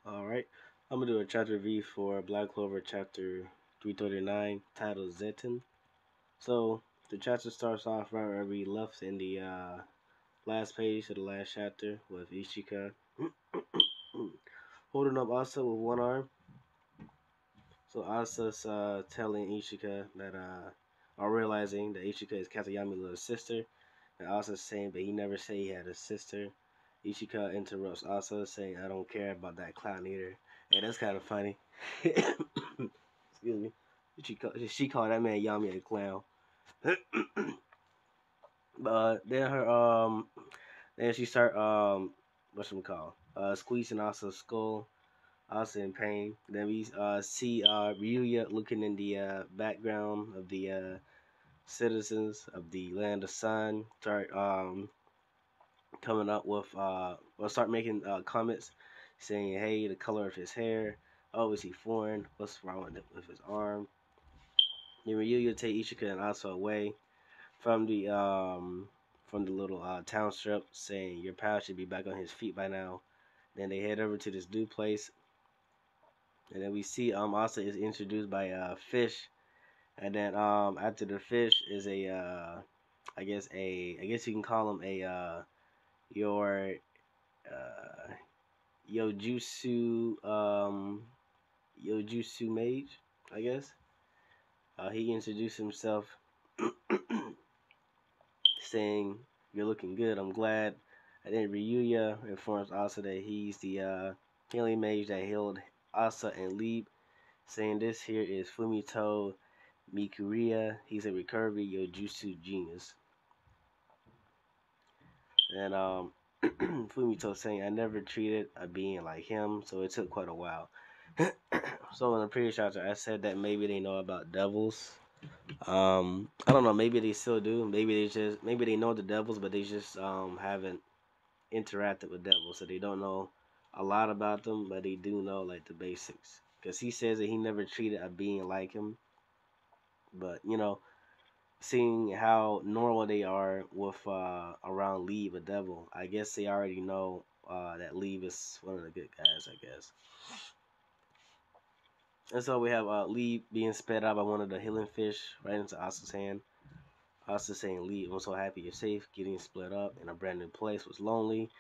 Alright, I'm gonna do a chapter review for Black Clover chapter 339 titled Zetan. So, the chapter starts off right where we left in the last page of the last chapter with Ishika holding up Asa with one arm. So, Asa's telling Ishika that, or realizing that Ishika is Katayami's little sister. And Asa's saying, but he never said he had a sister. Ishika interrupts Asa, saying, I don't care about that clown either. Hey, that's kind of funny. Excuse me. She called that man Yami a clown. But then then she start what's it called? Squeezing Asa's skull. Asa in pain. Then we see Ryuya looking in the background of the citizens of the land of sun. Start coming up with or start making comments saying, hey, the color of his hair. Oh, is he foreign? What's wrong with his arm? Then Ryuya take Ishika and Asa away from the little town strip, saying your pal should be back on his feet by now. Then they head over to this new place, and then we see Asa is introduced by fish, and then after the fish is a I guess you can call him a your uh Yojutsu Yojutsu mage, I guess. He introduced himself saying, you're looking good, I'm glad. And then Ryuya informs Asa that he's the healing mage that healed Asa and Leap, saying this here is Fumito Mikuriya. He's a recovery Yojutsu genius. And Fumito saying, I never treated a being like him, so it took quite a while. So in the previous chapter, I said that maybe they know about devils. I don't know. Maybe they still do. Maybe they know the devils, but they just haven't interacted with devils, so they don't know a lot about them, but they do know like the basics. Because he says that he never treated a being like him, but seeing how normal they are with around Leave a devil, I guess they already know that Leave is one of the good guys, I guess. And so we have Lee being sped out by one of the healing fish right into Asa's hand. Asa saying, Lee, I'm so happy you're safe. Getting split up in a brand new place was lonely.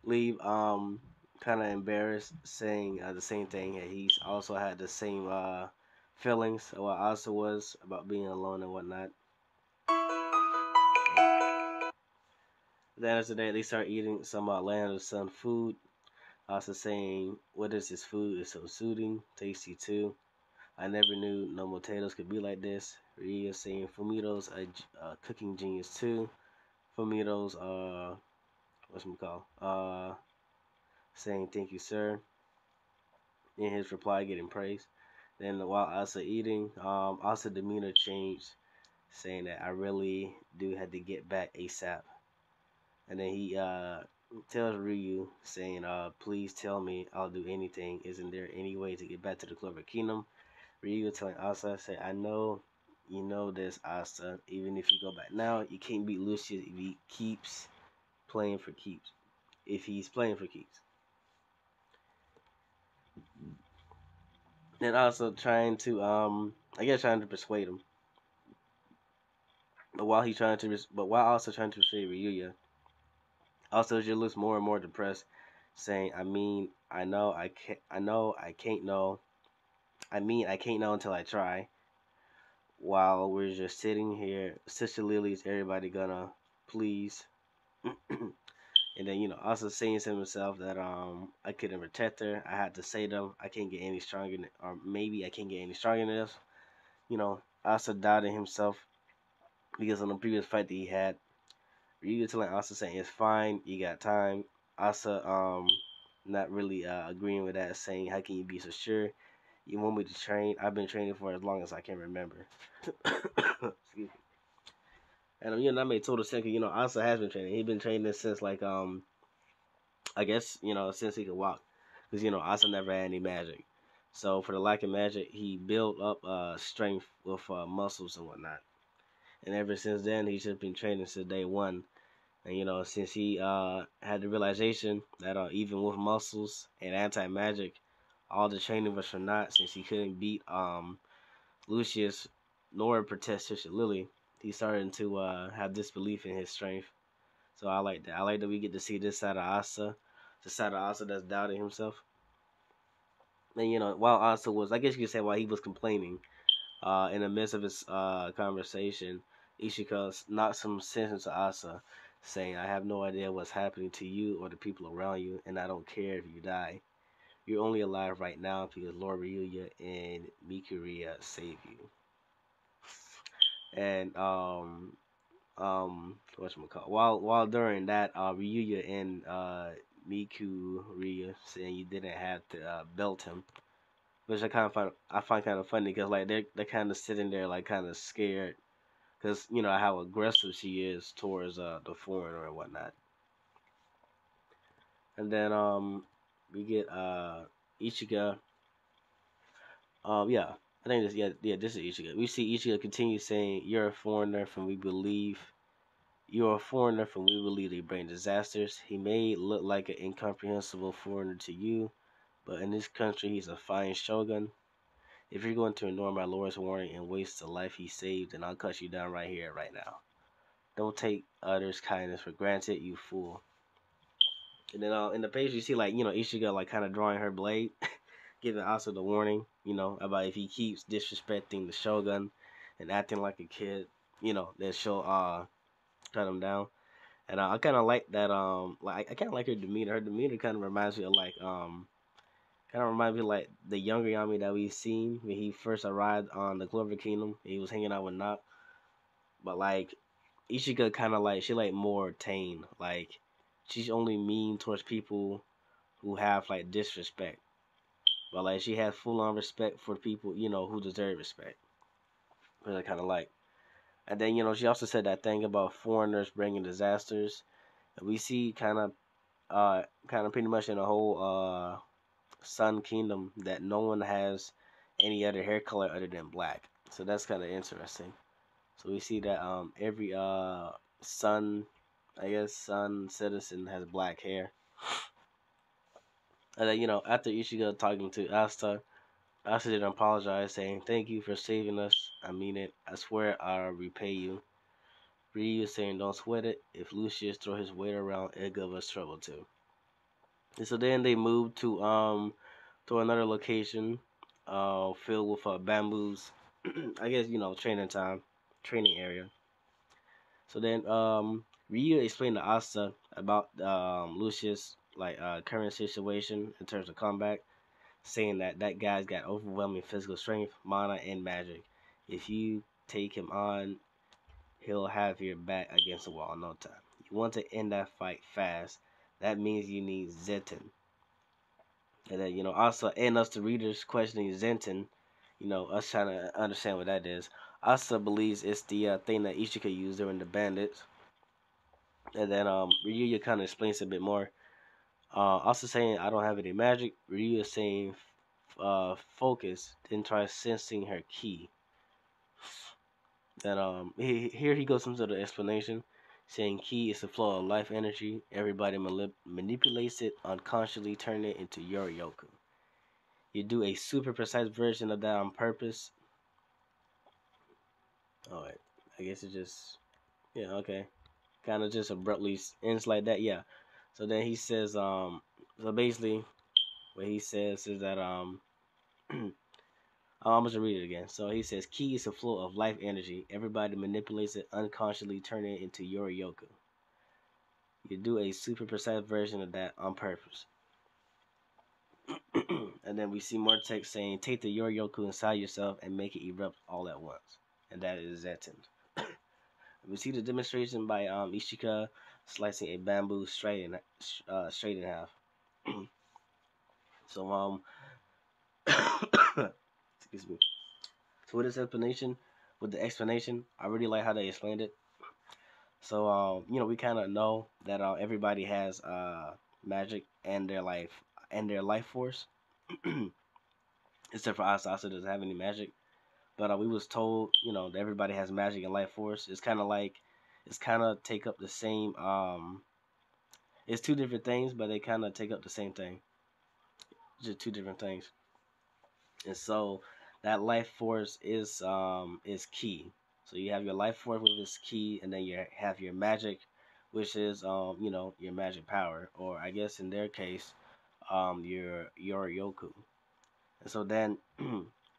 Lee kind of embarrassed, saying the same thing. And he's also had the same feelings of what Asa was about being alone and whatnot. At the end of the day, they start eating some Land of Sun food. Asa saying, what is this food? It's so soothing, tasty too. I never knew no potatoes could be like this. Ryu saying Fumito's a cooking genius too. Fumito's saying thank you sir. In his reply getting praise. Then while Asa eating, Asa demeanor changed, saying that I really do have to get back ASAP. And then he tells Ryu saying, please tell me, I'll do anything. Isn't there any way to get back to the Clover Kingdom? Ryu telling Asa, say, I know you know this, Asa. Even if you go back now, you can't beat Lucius if he keeps playing for keeps. If he's playing for keeps. And also trying to, trying to persuade him. But while also trying to persuade Ryuya, also just looks more and more depressed, saying, I can't know until I try. While we're just sitting here, Sister Lily's everybody gonna please. And then also saying to himself that I couldn't protect her. I had to say them. I can't get any stronger, or maybe I can't get any stronger than this. Asa doubted himself because on the previous fight that he had, Ryu telling Asa saying it's fine, you got time. Asa not really agreeing with that, saying how can you be so sure? You want me to train? I've been training for as long as I can remember. Excuse me. And that made total sense. Asa has been training. He's been training since like I guess since he could walk, because Asa never had any magic. So for the lack of magic, he built up strength with muscles and whatnot. And ever since then, he's just been training since day one. And since he had the realization that even with muscles and anti magic, all the training was for naught since he couldn't beat Lucius nor protest Sister Lily. He's starting to have disbelief in his strength. So I like that. I like that we get to see this side of Asa, the side of Asa that's doubting himself. And while Asa was, I guess you could say, while he was complaining, in the midst of his conversation, Ishika knocked some sense into Asa, saying, "I have no idea what's happening to you or the people around you, and I don't care if you die. You're only alive right now because Lord Ryuya and Mikuriya saved you." And whatchamacallit, while during that, Ryuya and Mikuriya saying you didn't have to belt him, which I find kind of funny because like they're kind of sitting there like kind of scared because how aggressive she is towards the foreigner and whatnot. And then we get Ichiga. Yeah, I think this, yeah, this is Ichiga. We see Ichiga continue saying, "You're a foreigner from we believe. You're a foreigner from we believe they bring disasters. He may look like an incomprehensible foreigner to you, but in this country he's a fine shogun. If you're going to ignore my lord's warning and waste the life he saved, then I'll cut you down right here, right now. Don't take others' kindness for granted, you fool." And then in the page you see like Ichigo like kind of drawing her blade, giving Asa the warning, about if he keeps disrespecting the shogun and acting like a kid, then she'll cut him down. And I kind of like that. Like I kind of like her demeanor. Her demeanor kind of reminds me of like the younger Yami that we've seen when he first arrived on the Clover Kingdom. He was hanging out with Not, but like Ishika kind of like she like more tame. Like she's only mean towards people who have like disrespect, but like she has full on respect for people who deserve respect. Which I kind of like. And then she also said that thing about foreigners bringing disasters. And we see kind of pretty much in the whole Sun Kingdom that no one has any other hair color other than black. So that's kind of interesting. So we see that every Sun, I guess Sun citizen has black hair. And then after Ichigo talking to Asta didn't apologize, saying, "Thank you for saving us. I mean it. I swear I'll repay you." Ryu saying, "Don't sweat it. If Lucius throw his weight around, it'll give us trouble too." And so then they moved to another location, filled with bamboos. I guess training area. So then Ryu explained to Asta about Lucius like current situation in terms of combat, saying that that guy's got overwhelming physical strength, mana, and magic. If you take him on, he'll have your back against the wall in no time. You want to end that fight fast. That means you need Zeton. And then, also, and us, the readers, questioning Zenton, us trying to understand what that is. Asa believes it's the thing that Ichika used during the bandits. And then Ryuya kind of explains a bit more. Also saying, "I don't have any magic." Ryuya saying, "Focus, then try sensing her key." Then here he goes into the explanation, saying key is the flow of life energy. Everybody manipulates it unconsciously, turning it into Yorioku. You do a super precise version of that on purpose. Alright, I guess it just, yeah, okay. Kind of just abruptly ends like that, yeah. So then he says, so basically, what he says is that, I'm going to read it again. So he says, key is a flow of life energy. Everybody manipulates it unconsciously, turning it into Yorioku. You do a super precise version of that on purpose. And then we see more text saying, take the Yorioku inside yourself and make it erupt all at once. And that is Zeton. We see the demonstration by Ishika slicing a bamboo straight in half. So excuse me. So with this explanation, I really like how they explained it. So we kind of know that everybody has magic and their life force, except for Asa. Asa doesn't have any magic. But we was told, that everybody has magic and life force. It's kind of take up the same. It's two different things, but they kind of take up the same thing. just two different things. And so that life force is key. So you have your life force, which is key, and then you have your magic, which is your magic power, or I guess in their case, your yoku. And so then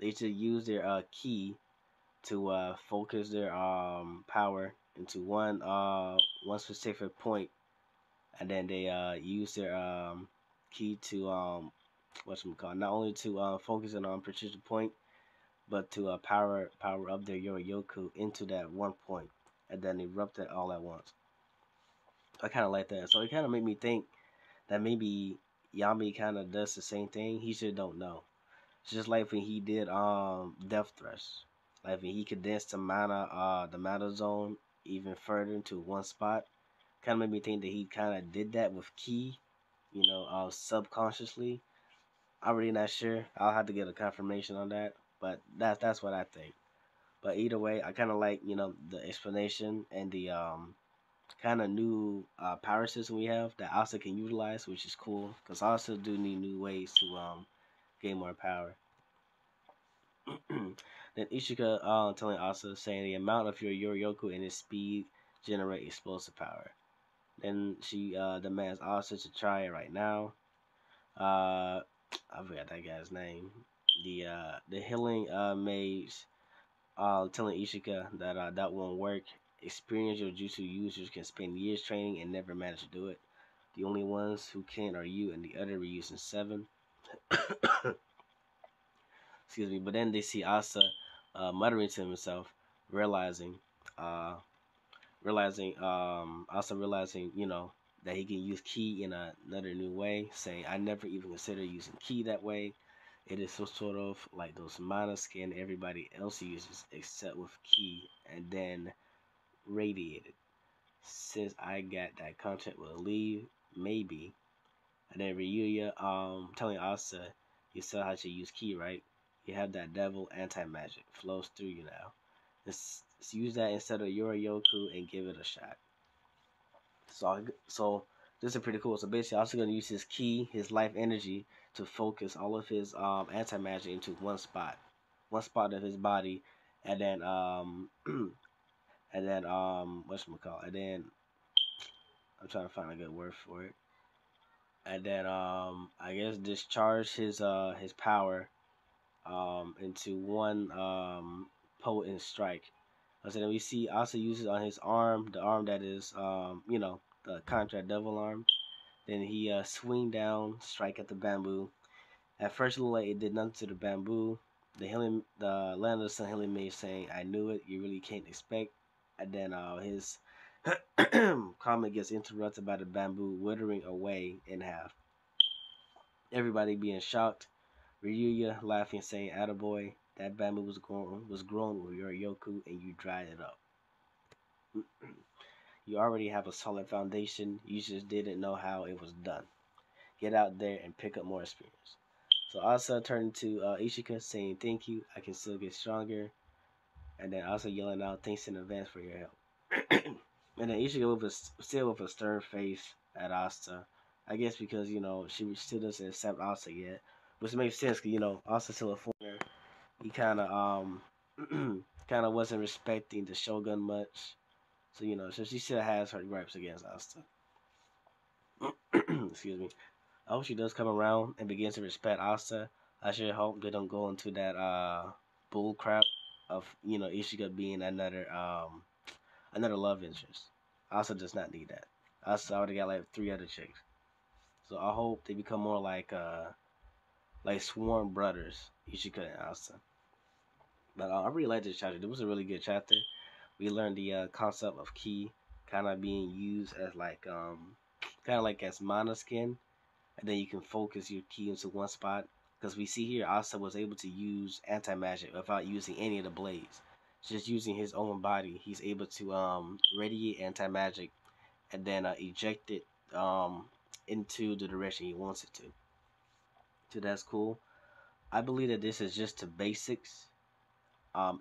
they should use their key to focus their power into one specific point, and then they use their key to not only to focus it on a precision point, but to power up their Yoryoku into that one point, and then erupt it all at once. I kind of like that. So it kind of made me think that maybe Yami kind of does the same thing. He just don't know. It's just like when he did Death Thrust, like when he condensed the mana zone even further into one spot. Kind of made me think that he kind of did that with Ki, subconsciously. I'm really not sure. I'll have to get a confirmation on that, but that's what I think. But either way, I kind of like the explanation and the kind of new power system we have that Asa can utilize, which is cool because Asa do need new ways to gain more power. Then Ishika telling Asa saying the amount of your Yoryoku and its speed generate explosive power. Then she demands Asa to try it right now. Uh, I forgot that guy's name. The healing mage telling Ishika that that won't work. Experienced jutsu users can spend years training and never manage to do it. The only ones who can are you and the other reusing seven. Excuse me. But then they see Asa muttering to himself, realizing, uh, also realizing, that he can use ki in another new way. Saying, I never even considered using ki that way. It is some sort of like those mana skin everybody else uses except with ki and then radiated. Since I got that content will leave, maybe. And then Ryuya telling Asa, you saw how to use ki, right? You have that devil anti magic flows through you now. Let's use that instead of your Yoku and give it a shot. So this is pretty cool. So basically, also gonna use his ki, his life energy, to focus all of his anti magic into one spot of his body, and then whatchamacallit, and then I'm trying to find a good word for it, and then I guess discharge his power into one potent strike. So then we see also uses on his arm, the arm that is the contract devil arm. Then he swing down, strike at the bamboo. At first, it looked like it did nothing to the bamboo. The Land of the Sun healing mage saying, "I knew it. You really can't expect." And then his comment gets interrupted by the bamboo withering away in half. Everybody being shocked. Ryuya laughing, saying, "Attaboy, that bamboo was grown with your Yoku, and you dried it up. You already have a solid foundation. You just didn't know how it was done. Get out there and pick up more experience." So Asa turned to Ishika saying, "Thank you. I can still get stronger." And then Asa yelling out, "Thanks in advance for your help." And then Ishika still with a stern face at Asa. I guess because she still doesn't accept Asa yet, which makes sense because Asa's still a foreigner. He kind of kind of wasn't respecting the Shogun much. So so she still has her gripes against Asa. Excuse me. I hope she does come around and begins to respect Asa. I sure hope they don't go into that bull crap of Ishika being another love interest. Asa does not need that. Asa already got like three other chicks. So I hope they become more like sworn brothers, Ishika and Asa. But I really like this chapter. It was a really good chapter. We learned the concept of ki kind of being used as kind of like as mana skin, and then you can focus your ki into one spot. Because we see here, Asa was able to use anti magic without using any of the blades. Just using his own body, he's able to radiate anti magic and then eject it into the direction he wants it to. So that's cool. I believe that this is just the basics.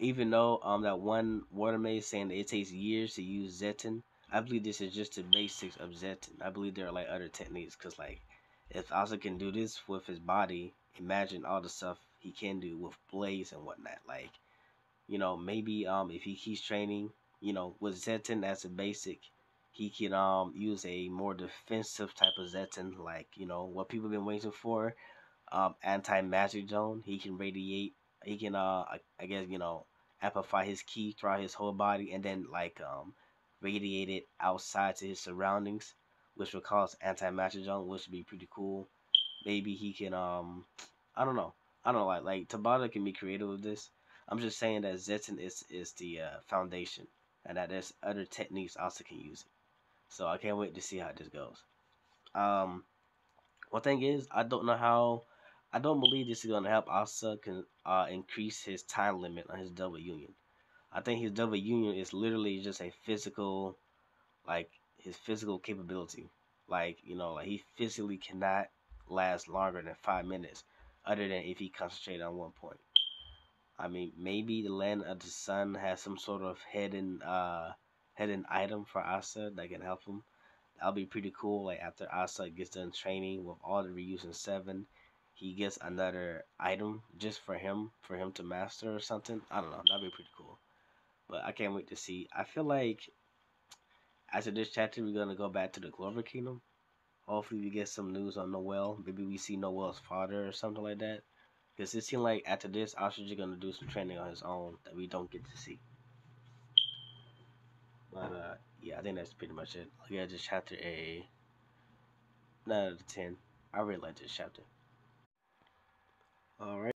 Even though that one water maid saying that it takes years to use Zetin, I believe this is just the basics of Zetin. I believe there are like other techniques because like if Asa can do this with his body, imagine all the stuff he can do with blades and whatnot. Like, maybe if he keeps training, with Zeton as a basic, he can use a more defensive type of Zeton, like, what people been waiting for, anti magic zone. He can radiate. He can I guess amplify his ki throughout his whole body, and then like radiate it outside to his surroundings, which will cause anti magic zone, which would be pretty cool. Maybe he can I don't know. I don't know, like Tabata can be creative with this. I'm just saying that Zeton is the foundation, and that there's other techniques also can use it. So I can't wait to see how this goes. Um, One thing is, I don't believe this is gonna help Asa can increase his time limit on his double union. I think his double union is literally just a physical, like his physical capability. Like like he physically cannot last longer than 5 minutes, other than if he concentrated on one point. I mean, maybe the land of the sun has some sort of hidden item for Asa that can help him. That'll be pretty cool. Like after Asa gets done training with all the Ryus in seven, he gets another item just for him to master or something. I don't know. That'd be pretty cool. But I can't wait to see. I feel like after this chapter, we're gonna go back to the Clover Kingdom. Hopefully, we get some news on Noel. Maybe we see Noel's father or something like that. Because it seems like after this, Ostrich gonna do some training on his own that we don't get to see. But yeah, I think that's pretty much it. Yeah, just chapter a 9 out of 10. I really like this chapter. All right.